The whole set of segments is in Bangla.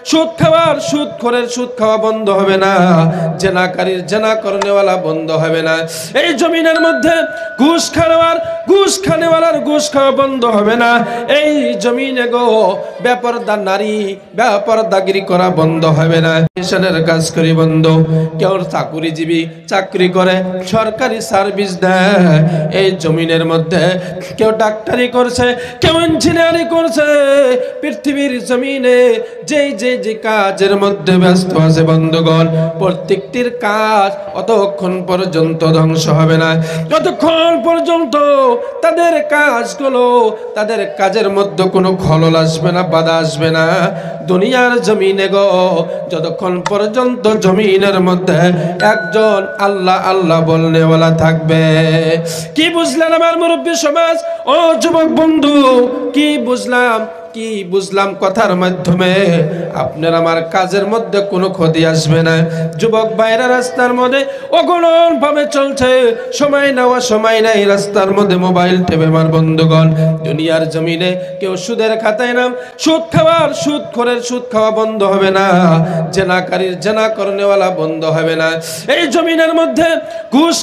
সুদ খাওয়ার সুদখোরের সুদ খাওয়া বন্ধ হবে না, জেনাকারীর জেনা করনেওয়ালা বন্ধ হবে না। এই জমিনের মধ্যে ঘুষ খানেওয়ালার ঘুষ খাওয়া বন্ধ হবে না। এই জমিনে গো বেপরদা নারী বেপরদাগিরি করা বন্ধ হবে না। মিশনের কাজ করি বন্ধ। কেউ চাকুরিজীবী চাকরি করে, সরকারি সার্ভিস দেয় এই জমিনের মধ্যে, কেউ ডাক্তারি করছে, কেউ ইঞ্জিনিয়ারিং করছে। পৃথিবীর জমিনে যে কাজের মধ্যে ব্যস্ত আছে বন্ধুগণ, প্রত্যেকটির কাজ অতক্ষণ পর্যন্ত ধ্বংস হবে না, যতক্ষণ পর্যন্ত তাদের কাজগুলো, তাদের কাজের মধ্যে কোনো খলল আসবে না, বাধা আসবে না। দুনিয়ার জমিনে গো যতক্ষণ পর্যন্ত জমিনের মধ্যে একজন আল্লাহ আল্লাহ বলনেওয়ালা থাকবে। কি বুঝলেন আমার মুরব্বী সমাজ ও যুবক বন্ধু? কি বুঝলাম কথার মাধ্যমে? আপনার আমার কাজের মধ্যে কোনো ক্ষতি আসবে না। যুবক ভাইরা রাস্তার মধ্যে অগণন ভাবে চলছে, সময় নেওয়া সময় নাই, রাস্তার মধ্যে মোবাইল টেপে। আমার বন্ধুগণ, দুনিয়ার জমিনে কেউ সুদের খাতায় নাম, সুদ খাওয়ার সুদখোরের সুদ খাওয়া বন্ধ হবে না, জেনাকারীর জেনা করনেওয়ালা বন্ধ হবে না। এই জমিনের মধ্যে ঘুষ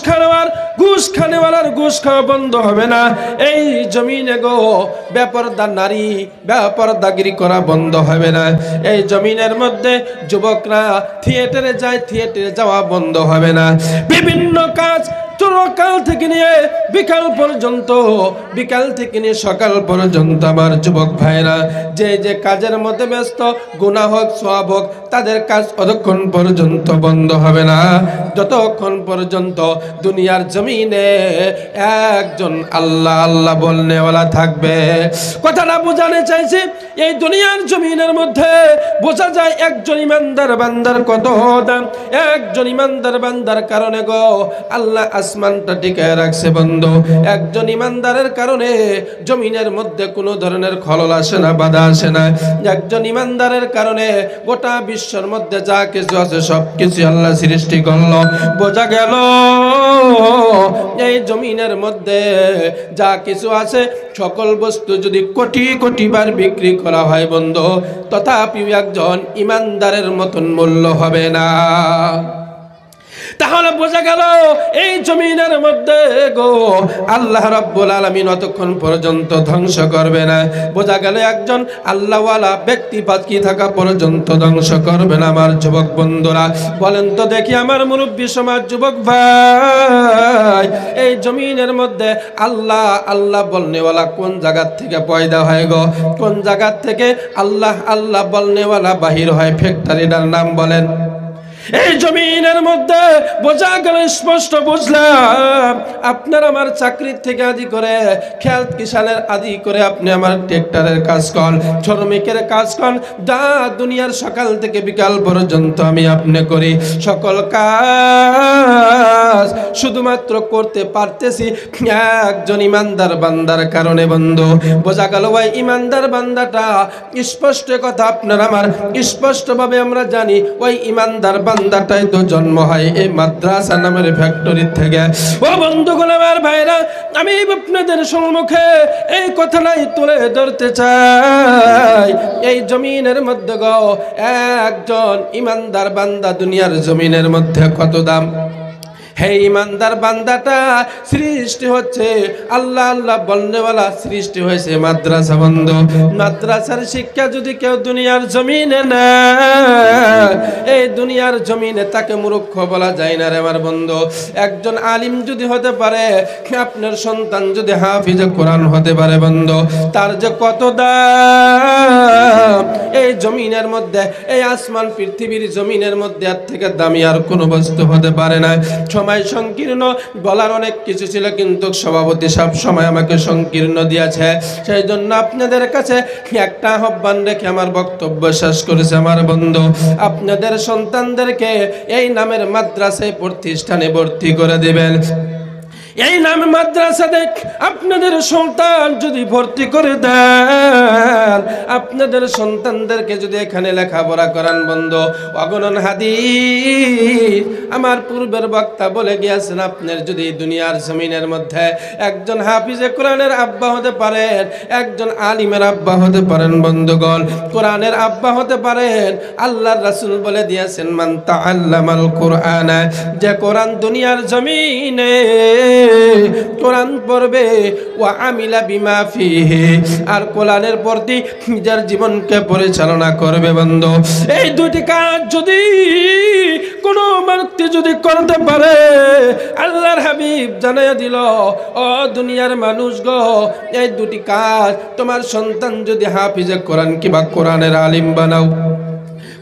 খানেওয়ালার ঘুষ খাওয়া বন্ধ হবে না। এই জমিনে গো বেপরদা নারী বেপরদাগিরি করা বন্ধ হবে না। এই জমিনের মধ্যে যুবকরা থিয়েটারে যায়, থিয়েটারে যাওয়া বন্ধ হবে না। বিভিন্ন কাজ সকাল থেকে নিয়ে বিকাল পর্যন্ত, বিকাল থেকে নিয়ে সকাল পর্যন্ত আমার যুবক ভাইরা যে কাজের মধ্যে ব্যস্ত, গুনাহ হোক সওয়াব হোক, তাদের কাজ অতক্ষণ পর্যন্ত বন্ধ হবে না যতক্ষণ পর্যন্ত দুনিয়ার জমিনে একজন আল্লাহ আল্লাহ বলনেওয়ালা থাকবে। কথাটা বোঝাতে চাইছি, এই দুনিয়ার জমিনের মধ্যে বোঝা যায় একজন ইমানদার বান্দার কত দাম। একজন ইমানদার বান্দার কারণে গো আল্লাহ আসমানটা টিকায় রাখছে বন্ধু। একজন ইমানদারের কারণে জমিনের মধ্যে কোনো ধরনের খলল আসে না, বাধা আসে না। একজন ইমানদারের কারণে গোটা বিশ্বের মধ্যে যা কিছু আছে সব কিছু আল্লাহ সৃষ্টি করলো। বোঝা গেল এই জমিনের মধ্যে যা কিছু আছে সকল বস্তু যদি কোটি কোটি বার বিক্রি করা হয় বন্ধু, তথাপিও একজন ইমানদারের মতন মূল্য হবে না। তাহলে বোঝা গেল এই জমিনের মধ্যে গো আল্লাহ রাব্বুল আলামিন অতক্ষণ পর্যন্ত ধ্বংস করবে না। বোঝা গেল একজন আল্লাহওয়ালা ব্যক্তি বাকি থাকা পর্যন্ত ধ্বংস করবে না। আমার যুবক বন্ধুরা বলেন তো দেখি, আমার মুরব্বী সমাজ যুবক ভাই, এই জমিনের মধ্যে আল্লাহ আল্লাহ বলনেওয়ালা কোন জায়গা থেকে পয়দা হয় গো? কোন জায়গা থেকে আল্লাহ আল্লাহ বলনেওয়ালা বাহির হয়? ফ্যাক্টরিটার নাম বলেন। এই জমিনের মধ্যে বোঝা গেল, স্পষ্ট বুঝলাম, আপনার আমার চাকরির থেকে আদি করে খেয়াল কিষানের আদি করে আপনি আমার ট্রেক্টরের কাজ কর, শ্রমিকের কাজ কর, দা দুনিয়ার সকাল থেকে বিকাল পর্যন্ত আমি আপনি করি সকল কাজ শুধুমাত্র করতে পারতেছি একজন ইমানদার বান্দার কারণে বন্ধু। বোঝা গেল ভাই ইমানদার বান্দাটা, স্পষ্ট কথা আপনার আমার স্পষ্টভাবে আমরা জানি, ওই ইমানদার বান্দাটাই তো জন্ম হয় এই মাদ্রাসা নামের ফ্যাক্টরি থেকে। ও বন্ধুগণ আমার ভাইরা, আমি আপনাদের সম্মুখে এই কথাটাই তুলে ধরতে চাই। এই জমিনের মধ্যে গো একজন ইমানদার বান্দা দুনিয়ার জমিনের মধ্যে কত দাম। হে ইমানদার বান্দাটা সৃষ্টি হচ্ছে আল্লাহ আল্লাহ বলনেওয়ালা, সৃষ্টি হয়েছে মাদ্রাসা বন্ধু। মাদ্রাসার শিক্ষা যদি কেউ দুনিয়ার জমিনে নেয়, এই দুনিয়ার জমিনে তাকে মূর্খ বলা যায় না রে আমার বন্ধু। একজন আলিম যদি হতে পারে, আপনার সন্তান যদি হাফিজে কোরআন হতে পারে বন্ধু, তার যে কত দাম এই জমিনের মধ্যে, এই আসমান পৃথিবীর জমিনের মধ্যে এর থেকে দামি আর কোনো বস্তু হতে পারে না। সময় সংকীর্ণ, বলার অনেক কিছু ছিল কিন্তু সভাপতি সব সময় আমাকে সংকীর্ণ দিয়েছে। সেই জন্য আপনাদের কাছে একটা আহ্বান রেখে আমার বক্তব্য শেষ করেছে। আমার বন্ধু, আপনাদের সন্তানদেরকে এই নামের মাদ্রাসায় প্রতিষ্ঠানে ভর্তি করে দিবেন। এই নামে মাদ্রাসা দেখ আপনাদের সন্তান যদি ভর্তি করে দেন, আপনাদের সন্তানদেরকে যদি এখানে লেখাপড়া করান বন্ধু, অগণন হাদিস আমার পূর্বের বক্তা বলে গিয়েছেন, আপনার যদি দুনিয়ার জমিনের মধ্যে একজন হাফিজে কোরআনের আব্বা হতে পারেন, একজন আলিমের আব্বা হতে পারেন বন্ধুগণ, কোরআনের আব্বা হতে পারেন, আল্লাহর রাসূল বলে দিয়েছেন মান তাআল্লামাল কোরআন, যে কোরআন দুনিয়ার জমিনে কোরআন পড়বে, ওয়া আমিলা বিমা ফিহি, আর কোরআনের প্রতি নিজের জীবনকে পরিচালনা করবে বন্ধু। এই দুটি কাজ যদি কোন ব্যক্তি যদি করতে পারে, আল্লাহর হাবিব জানাইয়া দিল, ও দুনিয়ার মানুষ গো, এই দুটি কাজ তোমার সন্তান যদি হাফিজে কোরআন কিংবা কোরআনের আলিম বানাও,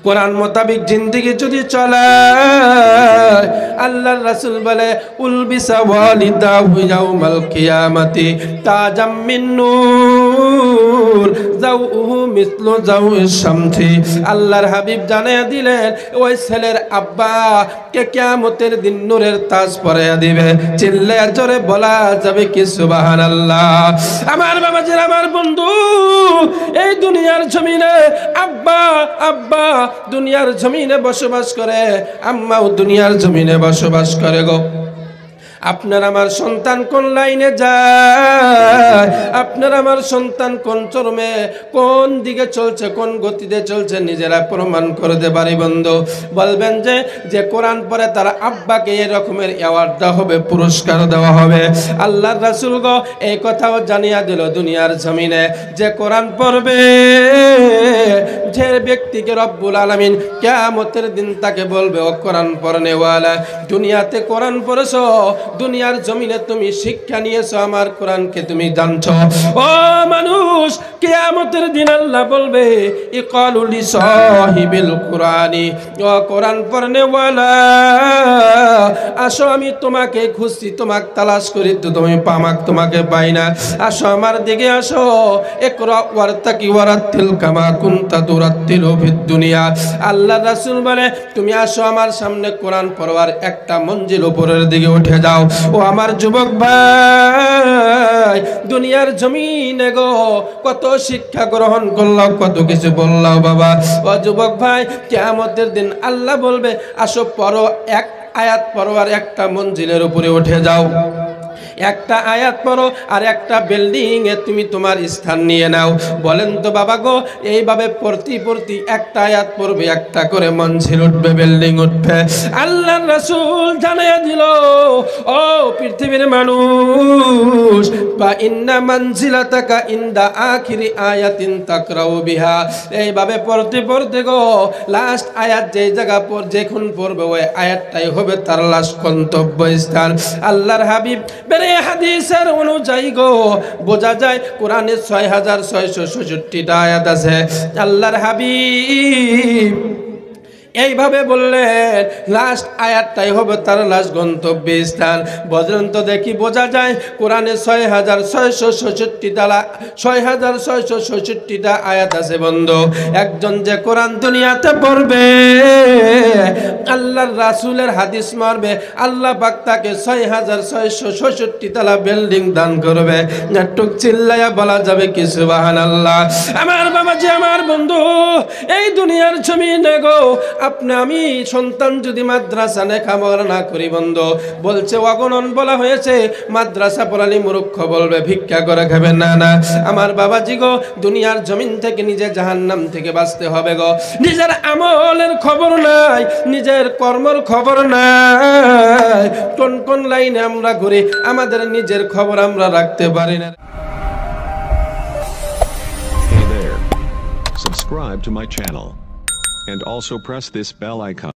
কোরআন মোতাবিক জিন্দেগি যদি চলায়, আল্লাহর রাসূল বলে উলবিসা ওয়ালিদাহু ইয়াউমাল কিয়ামাতি তাজাম মিন নূর যাউহু মিসলু যাউইশ শামসি। আল্লাহর হাবিব জানাইয়া দিলেন ওই ছেলের আব্বা কে কিয়ামতের দিন নূরের তাজ পরাইয়া দিবে। চিল্লায়া জোরে বলা যাবে কি সুবহানাল্লাহ। আমার বাবাজির, আমার বন্ধু, এই দুনিয়ার জমিনে আব্বা আব্বা দুনিয়ার জমিনে বসবাস করে, আম্মাও দুনিয়ার জমিনে বসবাস করে গো। আপনার আমার সন্তান কোন লাইনে যায়, আপনার আমার সন্তান কোন চরমে কোন দিকে চলছে, কোন গতিতে চলছে, নিজেরা প্রমাণ করতে পারি বন্ধু। বলবেন যে কোরআন পড়ে তার আব্বাকে এই রকমের অ্যাওয়ার্ড দেওয়া হবে, পুরস্কার দেওয়া হবে। আল্লাহর রাসূল গো এই কথাও জানিয়ে দিল দুনিয়ার জমিনে যে কোরআন পড়বে, যে ব্যক্তিকে রব্বুল আলামিন কিয়ামতের দিন তাকে বলবে ও কোরআন পড়নেওয়ালা, দুনিয়াতে কোরআন পড়েছো, দুনিয়ার জমিনে তুমি শিক্ষা নিয়েছো, আমার কোরআনকে তুমি জানছো। ও মানুষ, কিয়ামতের দিন আল্লাহ বলবে ইকালু লিসাহিবিল কুরআনি, ও কোরআন পড়নেওয়ালা, আসো আমি তোমাকে খুঁজছি, তোমাকে তালাশ করি, তো তুমি তোমাকে পাই না, আসো আমার দিকে আসো। ইকরা ওয়ারতাকি ওয়ারাতিল কামা কুনতা তুরাতিলু ফিদ দুনিয়া। আল্লাহর রাসূল বলে তুমি আসো আমার সামনে, কোরআন পড়বার একটা মঞ্জিল উপরের দিকে উঠে যাও। ও আমার যুবক ভাই, দুনিয়ার জমিনে গো কত শিক্ষা গ্রহণ করলাম, কত কিছু বললাম বাবা। ও যুবক ভাই, কিয়ামতের দিন আল্লাহ বলবে আসো পড়ো, এক আয়াত পড়ো আর একটা মঞ্জিলের উপরে উঠে যাও। একটা আয়াত পড়ো আর একটা বিল্ডিং এ তুমি তোমার স্থান নিয়ে নাও। বলেন তো বাবা গো, এইভাবে পড়তি একটা আয়াত পড়বে, একটা করে মঞ্জিল উঠবে, বিল্ডিং উঠবে। আল্লাহর রাসূল জানাইয়া দিল, ও পৃথিবীর মানুষ, বা ইন্না মানজিলাতাকা ইনদা আখিরি আয়াতিন তাকরাউ বিহা। এইভাবে পড়তে গো লাস্ট আয়াত যেই জায়গা যখন পড়বে ওই আয়াতটাই হবে তার লাস্ট গন্তব্য স্থান। আল্লাহর হাবিব বেরে হাদিসের অনুযায়ী গো বোঝা যায় কোরআনে ৬৬৬৬টা আয়াত আছে। আল্লাহর হাবিব এইভাবে বললেন লাস্ট আয়াতটাই হবে তার লাস্ট গন্তব্য স্থান। বলেন তো দেখি বোঝা যায় কোরআনে ৬৬৬৬টা আয়াত আছে বন্ধু। একজন যে কোরআন দুনিয়াতে পড়বে, আল্লাহর রাসূলের হাদিস মারবে, আল্লাহ পাক তাকে ৬৬৬৬ তালা বিল্ডিং দান করবে। একটু চিল্লায়া বলা যাবে কি সুবহানাল্লাহ। আমার বাবাজি, আমার বন্ধু, এই দুনিয়ার জমিনে গো আপনি আমি সন্তান যদি মাদ্রাসা লেখাপড়া না করি বন্ধু, বলছে অগণন বলা হয়েছে মাদ্রাসা পড়ালে মূর্খ বলবে ভিক্ষা করে খাবে। না না আমার বাবাজি গো, দুনিয়ার জমিন থেকে নিজে জাহান্নাম থেকে বাঁচতে হবে গো। নিজের আমলের খবর নাই, নিজের কর্মের খবর নাই, কোন কোন লাইনে আমরা ঘুরি, আমাদের নিজের খবর আমরা রাখতে পারি না। Hey there. Subscribe to my channel. And also press this bell icon.